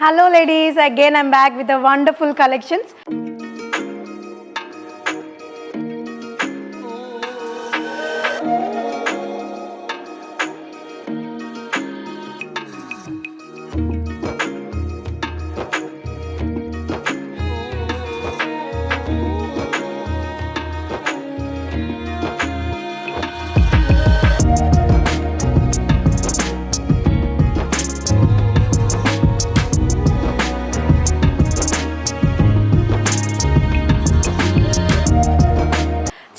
Hello ladies, again I'm back with a wonderful collections.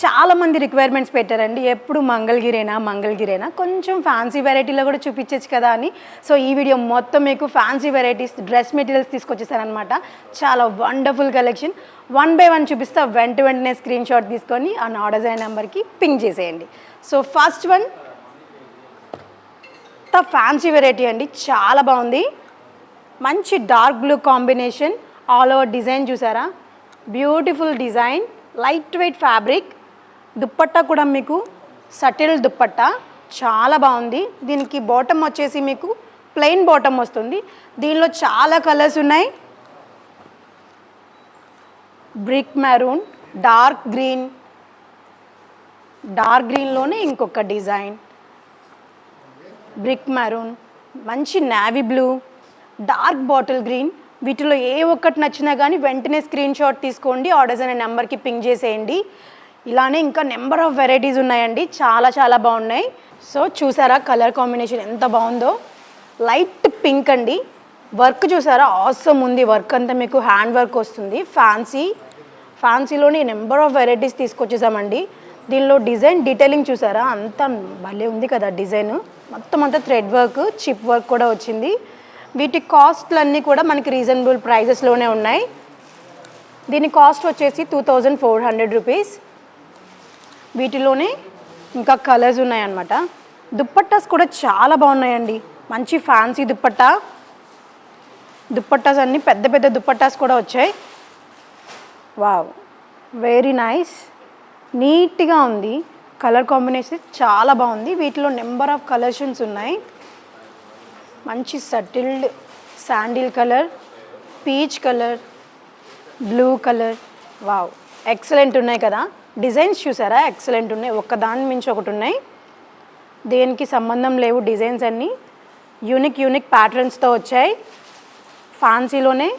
చాలా మంది requirements పెట్టారండి, ఎప్పుడు మంగళగిరేనా కొంచెం ఫ్యాన్సీ వెరైటీలో కూడా చూపించచ్చు కదా అని. సో ఈ వీడియో మొత్తం మీకు ఫ్యాన్సీ వెరైటీస్ డ్రెస్ మెటీరియల్స్ తీసుకొచ్చేసారనమాట. చాలా వండర్ఫుల్ కలెక్షన్. 1 by 1 చూపిస్తా, వెంటనే స్క్రీన్ షాట్ తీసుకొని ఆ ఆర్డర్స్ అయిన నెంబర్కి పింక్ చేసేయండి. So first one fancy variety అండి, చాలా బాగుంది. మంచి dark blue combination, all over design చూసారా, beautiful design, light weight fabric. Dupatta కూడా మీకు సటిల్ దుప్పట్టా, చాలా బాగుంది. దీనికి బాటమ్ వచ్చేసి మీకు ప్లెయిన్ బాటమ్ వస్తుంది. దీనిలో చాలా కలర్స్ ఉన్నాయి. బ్రిక్ మెరూన్, డార్క్ గ్రీన్లోనే ఇంకొక డిజైన్, బ్రిక్ మెరూన్, మంచి navy blue, dark bottle green. వీటిలో ఏ ఒక్కటి నచ్చినా కానీ వెంటనే స్క్రీన్ షాట్ తీసుకోండి, ఆర్డర్స్ అనే నెంబర్కి పింక్ చేసేయండి. ఇలానే ఇంకా నెంబర్ ఆఫ్ వెరైటీస్ ఉన్నాయండి, చాలా బాగున్నాయి. సో చూసారా కలర్ కాంబినేషన్ ఎంత బాగుందో, లైట్ పింక్ అండి. వర్క్ చూసారా, ఆసమ్ ఉంది. వర్క్ అంతా మీకు హ్యాండ్ వర్క్ వస్తుంది. ఫ్యాన్సీలోని నెంబర్ ఆఫ్ వెరైటీస్ తీసుకొచ్చేసామండి. దీనిలో డిజైన్ డీటెయిలింగ్ చూసారా, అంతా భలే ఉంది కదా డిజైన్. మొత్తం అంతా థ్రెడ్ వర్క్, చిప్ వర్క్ కూడా వచ్చింది. వీటి కాస్ట్లన్నీ కూడా మనకి రీజనబుల్ ప్రైజెస్లోనే ఉన్నాయి. దీని కాస్ట్ వచ్చేసి 2400 రూపీస్. వీటిలోనే ఇంకా కలర్స్ ఉన్నాయన్నమాట. దుప్పట్టాస్ కూడా చాలా బాగున్నాయండి, మంచి ఫ్యాన్సీ దుప్పట్టాస్ అన్నీ పెద్ద దుప్పట్టాస్ కూడా వచ్చాయి. వావ్, వెరీ నైస్, నీట్గా ఉంది. కలర్ కాంబినేషన్ చాలా బాగుంది. వీటిలో నెంబర్ ఆఫ్ కలెక్షన్స్ ఉన్నాయి. మంచి subtle sandal colour, peach colour, blue colour. Wow, excellent ఉన్నాయి కదా. డిజైన్స్ చూసారా, ఎక్సలెంట్ ఉన్నాయి. ఒక్కదాని మించి ఒకటి ఉన్నాయి, దేనికి సంబంధం లేవు. డిజైన్స్ అన్నీ యూనిక్ ప్యాటర్న్స్తో వచ్చాయి. ఫ్యాన్సీలోనే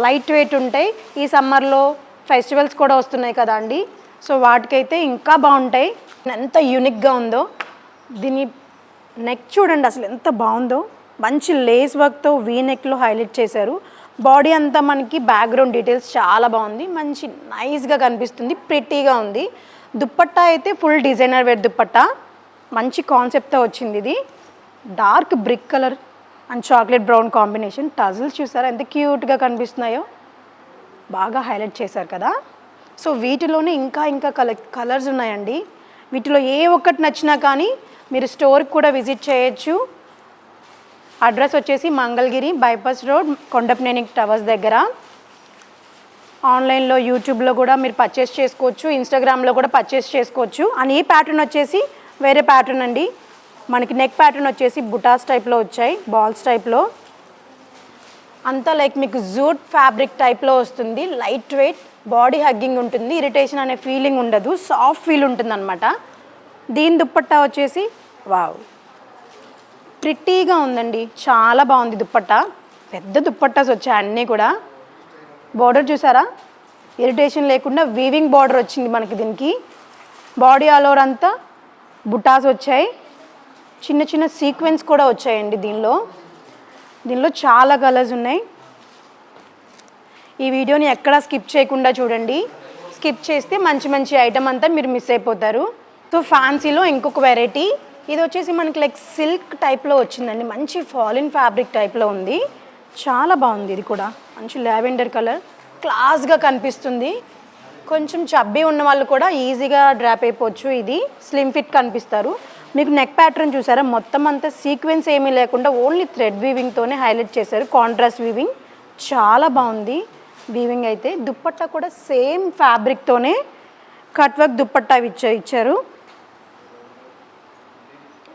లైట్ వెయిట్ ఉంటాయి. ఈ సమ్మర్లో ఫెస్టివల్స్ కూడా వస్తున్నాయి కదా అండి, సో వాటికైతే ఇంకా బాగుంటాయి. ఎంత యూనిక్గా ఉందో. దీని నెక్ చూడండి అసలు ఎంత బాగుందో, మంచి లేస్ వర్క్తో వీ నెక్లో హైలైట్ చేశారు. బాడీ అంతా మనకి బ్యాక్గ్రౌండ్ డీటెయిల్స్ చాలా బాగుంది, మంచి నైస్గా కనిపిస్తుంది, ప్రిటీగా ఉంది. దుప్పట్టా అయితే ఫుల్ డిజైనర్ వేర్ దుప్పట్టా, మంచి కాన్సెప్ట్తో వచ్చింది. ఇది dark brick colour and chocolate brown combination. Tassels చూసారా ఎంత క్యూట్గా కనిపిస్తున్నాయో, బాగా హైలైట్ చేశారు కదా. సో వీటిలోనే ఇంకా కలర్స్ ఉన్నాయండి. వీటిలో ఏ ఒక్కటి నచ్చినా కానీ మీరు స్టోర్కి కూడా విజిట్ చేయొచ్చు. అడ్రస్ వచ్చేసి Mangalagiri bypass road, Kondapaneni towers దగ్గర. ఆన్లైన్లో యూట్యూబ్లో కూడా మీరు పర్చేస్ చేసుకోవచ్చు, ఇన్స్టాగ్రామ్లో కూడా పర్చేస్ చేసుకోవచ్చు. అండ్ ఈ ప్యాటర్న్ వచ్చేసి వేరే ప్యాటర్న్ అండి. మనకి నెక్ ప్యాటర్న్ వచ్చేసి బుటాస్ టైప్లో వచ్చాయి, బాల్స్ టైప్లో. అంతా లైక్ మీకు జూట్ ఫ్యాబ్రిక్ టైప్లో వస్తుంది. లైట్ వెయిట్, బాడీ హగ్గింగ్ ఉంటుంది, ఇరిటేషన్ అనే ఫీలింగ్ ఉండదు, సాఫ్ట్ ఫీల్ ఉంటుంది అనమాట. దీని దుప్పట్టా వచ్చేసి వావ్, ప్రిటీగా ఉందండి, చాలా బాగుంది దుప్పట్టా. పెద్ద దుప్పట్టాస్ వచ్చాయి అన్నీ కూడా. బార్డర్ చూసారా, ఇరిటేషన్ లేకుండా వీవింగ్ బార్డర్ వచ్చింది మనకి దీనికి. బాడీ ఆల్ ఓవర్ అంతా బుటాస్ వచ్చాయి, చిన్న సీక్వెన్స్ కూడా వచ్చాయండి దీనిలో చాలా కలర్స్ ఉన్నాయి. ఈ వీడియోని ఎక్కడా స్కిప్ చేయకుండా చూడండి, స్కిప్ చేస్తే మంచి ఐటమ్ అంతా మీరు మిస్ అయిపోతారు. సో ఫ్యాన్సీలో ఇంకొక వెరైటీ, ఇది వచ్చేసి మనకి లైక్ సిల్క్ టైప్లో వచ్చిందండి, మంచి ఫాలిన్ ఫ్యాబ్రిక్ టైప్లో ఉంది, చాలా బాగుంది. ఇది కూడా మంచి లావెండర్ కలర్, క్లాస్గా కనిపిస్తుంది. కొంచెం చబ్బీ ఉన్న వాళ్ళు కూడా ఈజీగా డ్రాప్ అయిపోవచ్చు. ఇది స్లిమ్ ఫిట్ కనిపిస్తారు. మీకు నెక్ ప్యాటర్న్ చూసారా, మొత్తం అంతా సీక్వెన్స్ ఏమీ లేకుండా ఓన్లీ థ్రెడ్ వీవింగ్తోనే హైలైట్ చేశారు, కాంట్రాస్ట్ వీవింగ్, చాలా బాగుంది వీవింగ్ అయితే. దుప్పట్టా కూడా సేమ్ ఫ్యాబ్రిక్తోనే కట్ వర్క్ దుప్పట్టా ఇచ్చారు.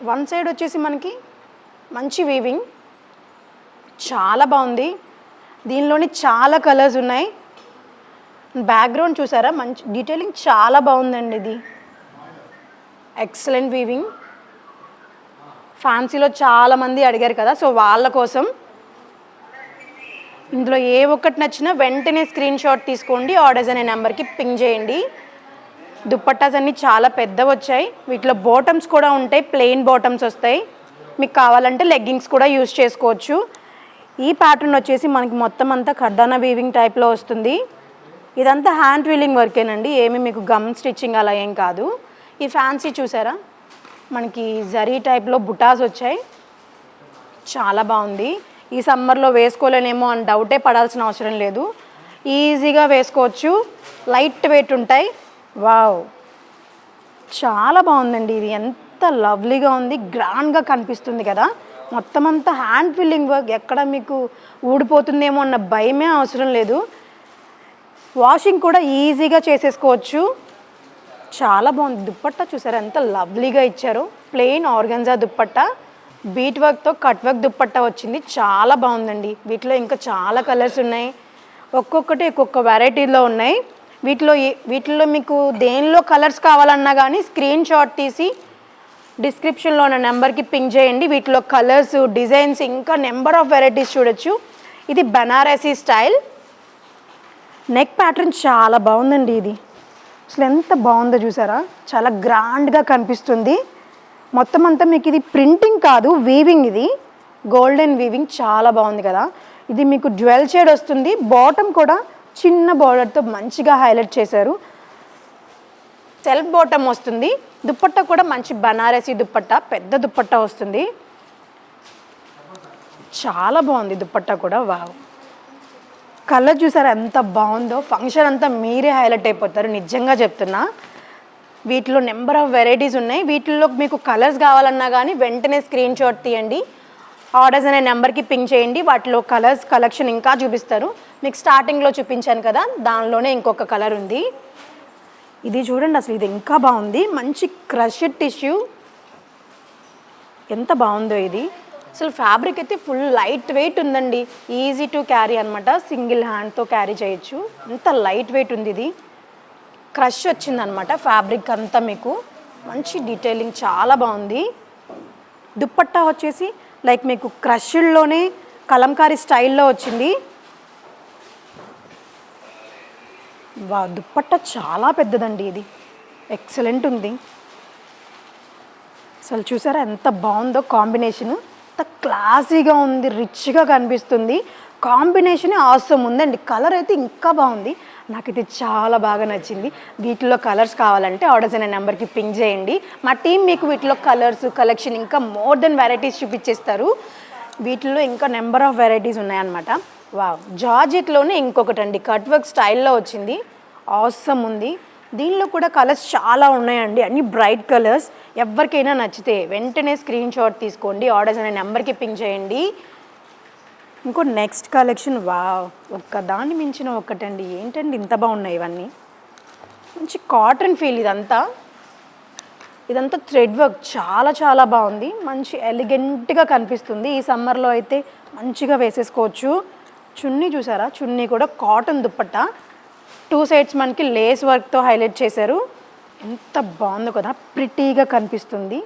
వన్ సైడ్ వచ్చేసి మనకి మంచి వీవింగ్, చాలా బాగుంది. దీనిలోని చాలా కలర్స్ ఉన్నాయి. బ్యాక్గ్రౌండ్ చూసారా, మంచి డీటెయిలింగ్ చాలా బాగుందండి. ఇది ఎక్సలెంట్ వీవింగ్. ఫ్యాన్సీలో చాలామంది అడిగారు కదా, సో వాళ్ళ కోసం ఇందులో ఏ ఒక్కటి నచ్చినా వెంటనే స్క్రీన్ షాట్ తీసుకోండి, ఆర్డర్స్ అనే నెంబర్కి పింగ్ చేయండి. దుప్పట్టాస్ అన్నీ చాలా పెద్దవి వచ్చాయి. వీటిలో బాటమ్స్ కూడా ఉంటాయి, ప్లెయిన్ బాటమ్స్ వస్తాయి. మీకు కావాలంటే లెగ్గింగ్స్ కూడా యూజ్ చేసుకోవచ్చు. ఈ ప్యాటర్న్ వచ్చేసి మనకి మొత్తం అంతా కర్దానా వీవింగ్ టైప్లో వస్తుంది. ఇదంతా హ్యాండ్ వీలింగ్ వర్కేనండి, ఏమి మీకు గమ్ స్టిచ్చింగ్ అలా ఏం కాదు. ఈ ఫ్యాన్సీ చూసారా, మనకి జరీ టైప్లో బుటాస్ వచ్చాయి, చాలా బాగుంది. ఈ సమ్మర్లో వేసుకోలేనేమో అని డౌటే పడాల్సిన అవసరం లేదు, ఈజీగా వేసుకోవచ్చు. లైట్ వెయిట్ ఉంటాయి. వావ్, చాలా బాగుందండి. ఇది ఎంత లవ్లీగా ఉంది, గ్రాండ్గా కనిపిస్తుంది కదా. మొత్తం అంతా హ్యాండ్ ఫిల్లింగ్ వర్క్, ఎక్కడ మీకు ఊడిపోతుందేమో అన్న భయమే అవసరం లేదు. వాషింగ్ కూడా ఈజీగా చేసేసుకోవచ్చు. చాలా బాగుంది. దుప్పట్టా చూసారా ఎంత లవ్లీగా ఇచ్చారు. ప్లెయిన్ ఆర్గన్జా దుప్పట్టా, బీట్ వర్క్తో కట్ వర్క్ దుప్పట్టా వచ్చింది, చాలా బాగుందండి. వీటిలో ఇంకా చాలా కలర్స్ ఉన్నాయి, ఒక్కొక్కటి ఒక్కొక్క వెరైటీలో ఉన్నాయి. వీటిలో మీకు దేనిలో కలర్స్ కావాలన్నా కానీ స్క్రీన్ షాట్ తీసి డిస్క్రిప్షన్లో ఉన్న నెంబర్కి పింగ్ చేయండి. వీటిలో కలర్స్, డిజైన్స్, ఇంకా నెంబర్ ఆఫ్ వెరైటీస్ చూడొచ్చు. ఇది బనారసీ స్టైల్. నెక్ ప్యాటర్న్ చాలా బాగుందండి. ఇది అసలు ఎంత బాగుందో చూసారా, చాలా గ్రాండ్గా కనిపిస్తుంది. మొత్తం అంతా మీకు ఇది ప్రింటింగ్ కాదు, వీవింగ్. ఇది గోల్డెన్ వీవింగ్, చాలా బాగుంది కదా. ఇది మీకు జ్యువెల్ షేడ్ వస్తుంది. బాటమ్ కూడా చిన్న బార్డర్తో మంచిగా హైలైట్ చేశారు. సెల్ఫ్ బాటమ్ వస్తుంది. దుప్పట్టా కూడా మంచి బనారసీ దుప్పట్టా, పెద్ద దుప్పట్టా వస్తుంది. చాలా బాగుంది దుప్పట్టా కూడా. వావ్, కలర్ చూసారా ఎంత బాగుందో. ఫంక్షన్ అంతా మీరే హైలైట్ అయిపోతారు, నిజంగా చెప్తున్నా. వీటిలో నెంబర్ ఆఫ్ వెరైటీస్ ఉన్నాయి. వీటిల్లో మీకు కలర్స్ కావాలన్నా కానీ వెంటనే స్క్రీన్ షాట్ తీయండి, ఆర్డర్స్ అనే నెంబర్కి పింగ్ చేయండి. వాటిలో కలర్స్ కలెక్షన్ ఇంకా చూపిస్తారు. మీకు స్టార్టింగ్లో చూపించాను కదా, దానిలోనే ఇంకొక కలర్ ఉంది. ఇది చూడండి, అసలు ఇది ఇంకా బాగుంది. మంచి క్రష్డ్ టిష్యూ, ఎంత బాగుందో ఇది. అసలు ఫ్యాబ్రిక్ అయితే ఫుల్ లైట్ వెయిట్ ఉందండి, ఈజీ టు క్యారీ అనమాట. సింగిల్ హ్యాండ్తో క్యారీ చేయొచ్చు, ఎంత లైట్ వెయిట్ ఉంది. ఇది క్రష్ వచ్చిందనమాట ఫ్యాబ్రిక్ అంతా. మీకు మంచి డీటెయిలింగ్, చాలా బాగుంది. దుప్పట్టా వచ్చేసి లైక్ మీకు క్రష్డ్లోనే కలంకారీ స్టైల్లో వచ్చింది. వా, దుప్పట్టా చాలా పెద్దదండి. ఇది ఎక్సలెంట్ ఉంది. అసలు చూసారా ఎంత బాగుందో కాంబినేషను, ఎంత క్లాసీగా ఉంది, రిచ్గా కనిపిస్తుంది. కాంబినేషన్ ఆసమ్ ఉందండి. కలర్ అయితే ఇంకా బాగుంది, నాకైతే చాలా బాగా నచ్చింది. వీటిలో కలర్స్ కావాలంటే ఆర్డర్స్ అనే నెంబర్కి పింగ్ చేయండి. మా టీం మీకు వీటిలో కలర్స్ కలెక్షన్ ఇంకా మోర్ దెన్ వెరైటీస్ చూపించేస్తారు. వీటిల్లో ఇంకా నెంబర్ ఆఫ్ వెరైటీస్ ఉన్నాయన్నమాట. వావ్, జార్జెట్లోనే ఇంకొకటి అండి, కట్ వర్క్ స్టైల్లో వచ్చింది, ఆసమ్ ఉంది. దీనిలో కూడా కలర్స్ చాలా ఉన్నాయండి, అన్ని బ్రైట్ కలర్స్. ఎవరికైనా నచ్చితే వెంటనే స్క్రీన్ షాట్ తీసుకోండి, ఆర్డర్స్ అనే నెంబర్కి పింగ్ చేయండి. ఇంకో నెక్స్ట్ కలెక్షన్, వావ్, ఒక్కదాన్ని మించిన ఒక్కటండి. ఏంటండి ఇంత బాగున్నాయి ఇవన్నీ. మంచి కాటన్ ఫీల్. ఇదంతా థ్రెడ్ వర్క్, చాలా చాలా బాగుంది. మంచి ఎలిగెంట్గా కనిపిస్తుంది. ఈ సమ్మర్లో అయితే మంచిగా వేసేసుకోవచ్చు. చున్నీ చూసారా, చున్నీ కూడా కాటన్ దుప్పట్టా, 2 సైడ్స్ మనకి లేస్ వర్క్తో హైలైట్ చేశారు. ఎంత బాగుందో కదా, ప్రిటీగా కనిపిస్తుంది.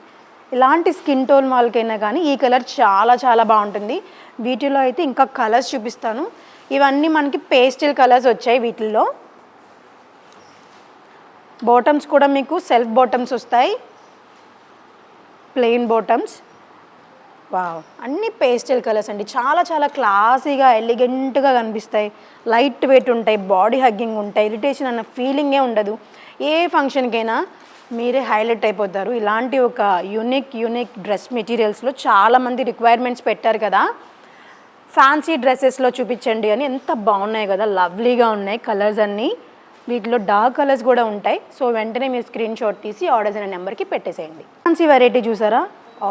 ఇలాంటి స్కిన్ టోన్ వాళ్ళకైనా కానీ ఈ కలర్ చాలా చాలా బాగుంటుంది. వీటిలో అయితే ఇంకా కలర్స్ చూపిస్తాను. ఇవన్నీ మనకి పేస్టల్ కలర్స్ వచ్చాయి. వీటిల్లో బాటమ్స్ కూడా మీకు సెల్ఫ్ బాటమ్స్ వస్తాయి, ప్లెయిన్ బాటమ్స్. వావ్, అన్ని పేస్టల్ కలర్స్ అండి, చాలా చాలా క్లాసీగా ఎలిగెంట్గా కనిపిస్తాయి. లైట్ వెయిట్ ఉంటాయి, బాడీ హగ్గింగ్ ఉంటాయి, ఇరిటేషన్ అన్న ఫీలింగే ఉండదు. ఏ ఫంక్షన్కైనా మీరే హైలైట్ అయిపోతారు. ఇలాంటి ఒక యూనిక్ డ్రెస్ మెటీరియల్స్లో చాలామంది రిక్వైర్మెంట్స్ పెట్టారు కదా, ఫ్యాన్సీ డ్రెస్సెస్లో చూపించండి అని. ఎంత బాగున్నాయి కదా, లవ్లీగా ఉన్నాయి కలర్స్ అన్నీ. వీటిలో డార్క్ కలర్స్ కూడా ఉంటాయి. సో వెంటనే మీరు స్క్రీన్ షాట్ తీసి ఆర్డర్స్ అనే నెంబర్కి పెట్టేసేయండి. ఫ్యాన్సీ వెరైటీ చూసారా,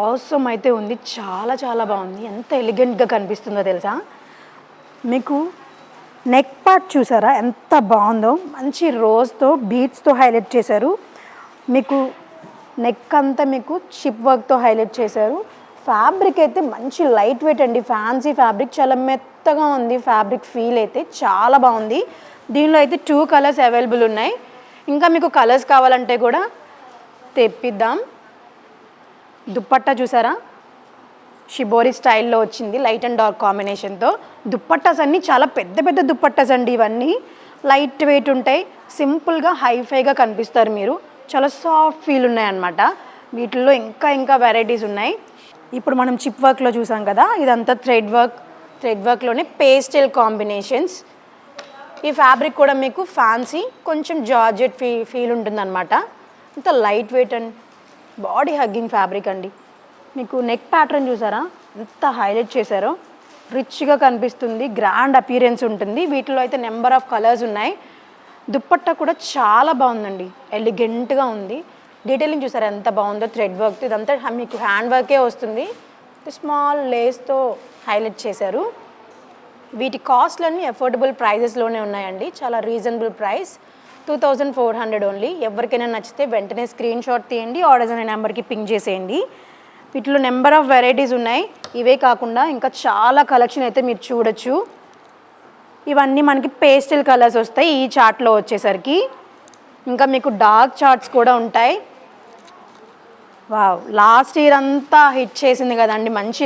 ఆసమ్ అయితే ఉంది, చాలా చాలా బాగుంది. ఎంత ఎలిగెంట్గా కనిపిస్తుందో తెలుసా. మీకు నెక్ పార్ట్ చూసారా ఎంత బాగుందో, మంచి రోజ్తో బీడ్స్తో హైలైట్ చేశారు. మీకు నెక్ అంతా మీకు షిప్ వర్క్తో హైలైట్ చేశారు. ఫ్యాబ్రిక్ అయితే మంచి లైట్ వెయిట్ అండి, ఫ్యాన్సీ ఫ్యాబ్రిక్, చాలా స్మూత్గా ఉంది ఫ్యాబ్రిక్ ఫీల్ అయితే చాలా బాగుంది. దీనిలో అయితే 2 కలర్స్ అవైలబుల్ ఉన్నాయి. ఇంకా మీకు కలర్స్ కావాలంటే కూడా తెప్పిద్దాం. దుప్పట్టా చూసారా, షిబోరి స్టైల్లో వచ్చింది లైట్ అండ్ డార్క్ కాంబినేషన్తో. దుప్పట్టాస్ అన్నీ చాలా పెద్ద పెద్ద దుప్పట్టాస్ అండి. ఇవన్నీ లైట్ వెయిట్ ఉంటాయి, సింపుల్గా హైఫైగా కనిపిస్తారు మీరు. చాలా సాఫ్ట్ ఫీల్ ఉన్నాయన్నమాట. వీటిల్లో ఇంకా వెరైటీస్ ఉన్నాయి. ఇప్పుడు మనం చిప్ వర్క్లో చూసాం కదా, ఇదంతా థ్రెడ్ వర్క్లోనే పేస్టల్ కాంబినేషన్స్. ఈ ఫ్యాబ్రిక్ కూడా మీకు ఫ్యాన్సీ కొంచెం జార్జెట్ ఫీల్ ఉంటుందన్నమాట. ఇంత light weight and body hugging fabric అండి. మీకు నెక్ ప్యాటర్న్ చూసారా ఎంత హైలైట్ చేశారో, రిచ్గా కనిపిస్తుంది, గ్రాండ్ అపియరెన్స్ ఉంటుంది. వీటిలో అయితే నెంబర్ ఆఫ్ కలర్స్ ఉన్నాయి. దుప్పట్టా కూడా చాలా బాగుందండి, ఎలిగెంట్గా ఉంది. డీటెయిలింగ్ చూసారా ఎంత బాగుందో థ్రెడ్ వర్క్. ఇదంతా మీకు హ్యాండ్ వర్కే వస్తుంది, స్మాల్ లేస్తో హైలైట్ చేశారు. వీటి కాస్ట్లన్నీ అఫోర్డబుల్ ప్రైజెస్లోనే ఉన్నాయండి, చాలా రీజనబుల్ ప్రైస్. 2400 ఓన్లీ. ఎవరికైనా నచ్చితే వెంటనే స్క్రీన్ షాట్ తీయండి, ఆర్డర్స్ అనే నెంబర్కి పింక్ చేసేయండి. వీటిలో నెంబర్ ఆఫ్ వెరైటీస్ ఉన్నాయి. ఇవే కాకుండా ఇంకా చాలా కలెక్షన్ అయితే మీరు చూడొచ్చు. ఇవన్నీ మనకి పేస్టల్ కలర్స్ వస్తాయి ఈ చార్ట్లో వచ్చేసరికి. ఇంకా మీకు డార్క్ చార్ట్స్ కూడా ఉంటాయి. వావ్, లాస్ట్ ఇయర్ అంతా హిట్ చేసింది కదండి మంచి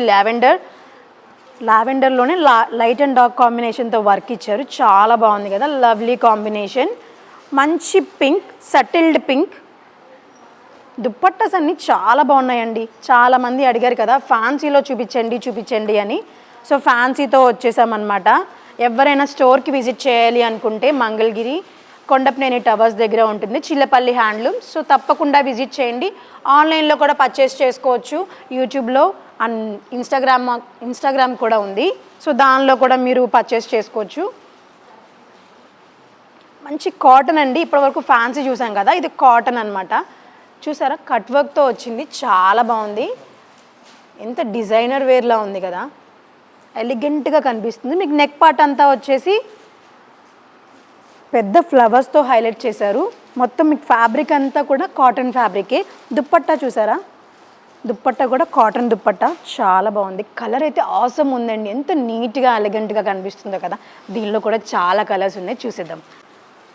లావెండర్లోనే లైట్ అండ్ డార్క్ కాంబినేషన్తో వర్క్ ఇచ్చారు. చాలా బాగుంది కదా, లవ్లీ కాంబినేషన్. మంచి పింక్, సటిల్డ్ పింక్. దుప్పట్టాస్ అన్నీ చాలా బాగున్నాయండి. చాలామంది అడిగారు కదా ఫ్యాన్సీలో చూపించండి అని. సో ఫ్యాన్సీతో వచ్చేసామన్నమాట. ఎవరైనా స్టోర్కి విజిట్ చేయాలి అనుకుంటే మంగళగిరి కొండపనేని టవర్స్ దగ్గర ఉంటుంది చిల్లపల్లి హ్యాండ్లూమ్స్. సో తప్పకుండా విజిట్ చేయండి. ఆన్లైన్లో కూడా పర్చేస్ చేసుకోవచ్చు. యూట్యూబ్లో అండ్ ఇన్స్టాగ్రామ్ కూడా ఉంది. సో దానిలో కూడా మీరు పర్చేస్ చేసుకోవచ్చు. మంచి కాటన్ అండి. ఇప్పటివరకు ఫ్యాన్సీ చూసాం కదా, ఇది కాటన్ అనమాట. చూసారా కట్ వర్క్తో వచ్చింది, చాలా బాగుంది. ఎంత డిజైనర్ వేర్లా ఉంది కదా, ఎలిగెంట్గా కనిపిస్తుంది. మీకు నెక్ పార్ట్ అంతా వచ్చేసి పెద్ద ఫ్లవర్స్తో హైలైట్ చేశారు. మొత్తం మీకు ఫ్యాబ్రిక్ అంతా కూడా కాటన్ ఫ్యాబ్రికే. దుప్పట్టా చూసారా, దుప్పట్టా కూడా కాటన్ దుప్పట్టా, చాలా బాగుంది. కలర్ అయితే ఆసమ్ ఉందండి, ఎంత నీట్గా ఎలిగెంట్గా కనిపిస్తుందో కదా. దీనిలో కూడా చాలా కలర్స్ ఉన్నాయి, చూసేద్దాం.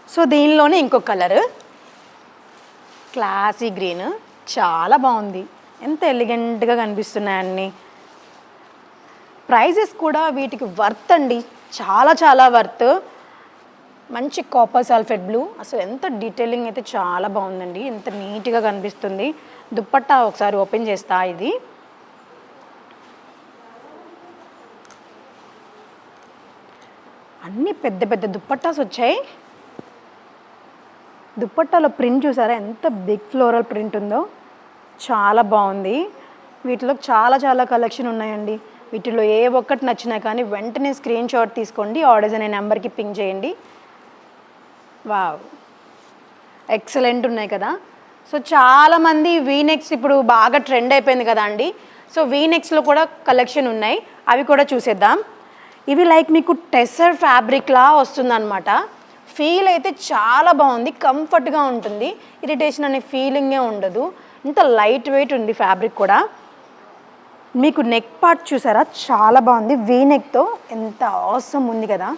సో దీనిలోనే ఇంకో కలర్ క్లాసీ గ్రీన్, చాలా బాగుంది. ఎంత ఎలిగెంట్గా కనిపిస్తున్నాయి అన్నీ. ప్రైజెస్ కూడా వీటికి వర్త్ అండి, చాలా వర్త్. మంచి కాపర్ సల్ఫేట్ బ్లూ, అసలు ఎంత డీటెయిలింగ్ అయితే చాలా బాగుందండి, ఎంత నీట్గా కనిపిస్తుంది. దుప్పట్టా ఒకసారి ఓపెన్ చేస్తా. ఇది అన్నీ పెద్ద దుప్పట్టాస్ వచ్చాయి. దుప్పట్టాలో ప్రింట్ చూసారా ఎంత బిగ్ ఫ్లోరల్ ప్రింట్ ఉందో, చాలా బాగుంది. వీటిలో చాలా కలెక్షన్ ఉన్నాయండి. వీటిలో ఏ ఒక్కటి నచ్చినా కానీ వెంటనే స్క్రీన్ షాట్ తీసుకోండి, ఆర్డర్స్ అనే నెంబర్కి పింక్ చేయండి. వావ్, ఎక్సలెంట్ ఉన్నాయి కదా. సో చాలామంది వీనెక్స్ ఇప్పుడు బాగా ట్రెండ్ అయిపోయింది కదా అండి. సో వీనెక్స్లో కూడా కలెక్షన్ ఉన్నాయి, అవి కూడా చూసేద్దాం. ఇవి లైక్ మీకు టెస్సర్ ఫ్యాబ్రిక్లా వస్తుందన్నమాట. ఫీల్ అయితే చాలా బాగుంది, కంఫర్ట్గా ఉంటుంది, ఇరిటేషన్ అనే ఫీలింగే ఉండదు. ఇంత లైట్ వెయిట్ ఉంది ఫ్యాబ్రిక్ కూడా. మీకు నెక్ పార్ట్ చూసారా చాలా బాగుంది, వీనెక్తో ఎంత ఆసమ్ ఉంది కదా.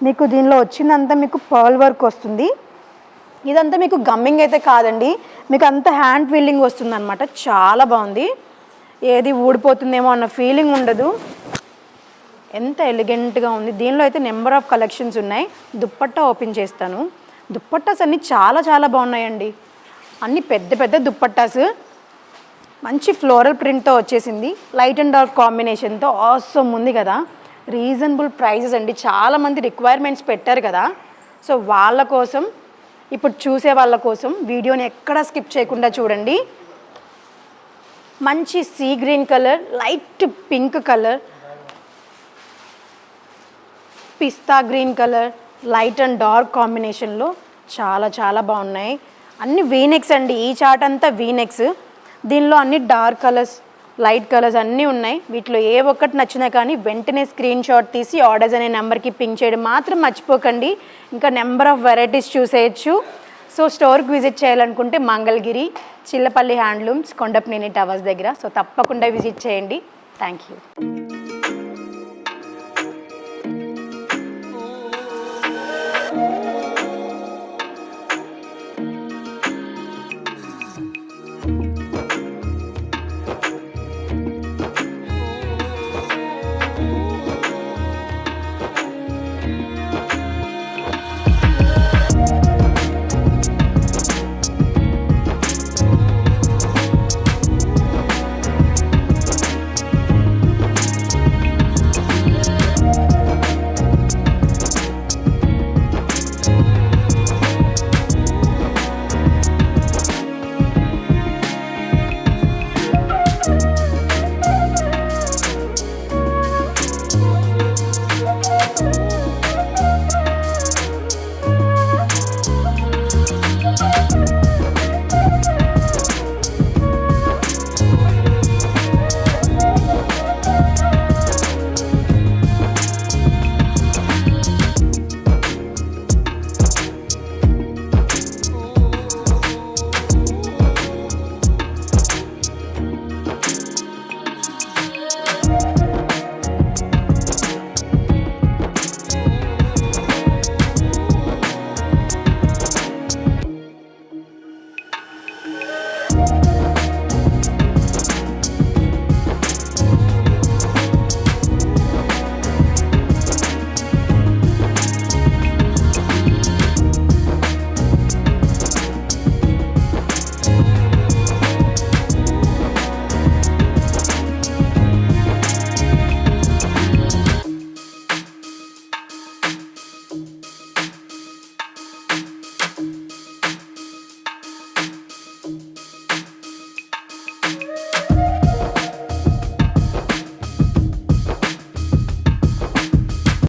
మీకు దీనిలో వచ్చిందంతా మీకు పర్ల్ వర్క్ వస్తుంది. ఇదంతా మీకు గమ్మింగ్ అయితే కాదండి, మీకు అంత హ్యాండ్ ఫీలింగ్ వస్తుంది అనమాట. చాలా బాగుంది, ఏది ఊడిపోతుందేమో అన్న ఫీలింగ్ ఉండదు, ఎంత ఎలిగెంట్గా ఉంది. దీనిలో అయితే నెంబర్ ఆఫ్ కలెక్షన్స్ ఉన్నాయి. దుప్పట్టా ఓపెన్ చేస్తాను. దుప్పట్టాస్ అన్నీ చాలా బాగున్నాయండి, అన్నీ పెద్ద దుప్పట్టాస్. మంచి ఫ్లోరల్ ప్రింట్తో వచ్చేసింది, లైట్ అండ్ డార్క్ కాంబినేషన్తో ఆసమ్ ఉంది కదా. రీజనబుల్ ప్రైజెస్ అండి, చాలామంది రిక్వైర్మెంట్స్ పెట్టారు కదా. సో వాళ్ళ కోసం, ఇప్పుడు చూసే వాళ్ళ కోసం వీడియోని ఎక్కడా స్కిప్ చేయకుండా చూడండి. మంచి sea green colour, light pink colour, pista green colour, light and dark కాంబినేషన్లో చాలా బాగున్నాయి. అన్ని వీనెక్స్ అండి, ఈ చార్ట్ అంతా వీనెక్స్. దీనిలో అన్ని డార్క్ కలర్స్, లైట్ కలర్స్ అన్నీ ఉన్నాయి. వీటిలో ఏ ఒక్కటి నచ్చినా కానీ వెంటనే స్క్రీన్ షాట్ తీసి ఆర్డర్స్ అనే నెంబర్కి పింక్ చేయడం మాత్రం మర్చిపోకండి. ఇంకా నెంబర్ ఆఫ్ వెరైటీస్ చూసేయచ్చు. సో స్టోర్కి విజిట్ చేయాలనుకుంటే మంగళగిరి చిల్లపల్లి హ్యాండ్లూమ్స్ కొండపనేని టవర్స్ దగ్గర. సో తప్పకుండా విజిట్ చేయండి. Thank you.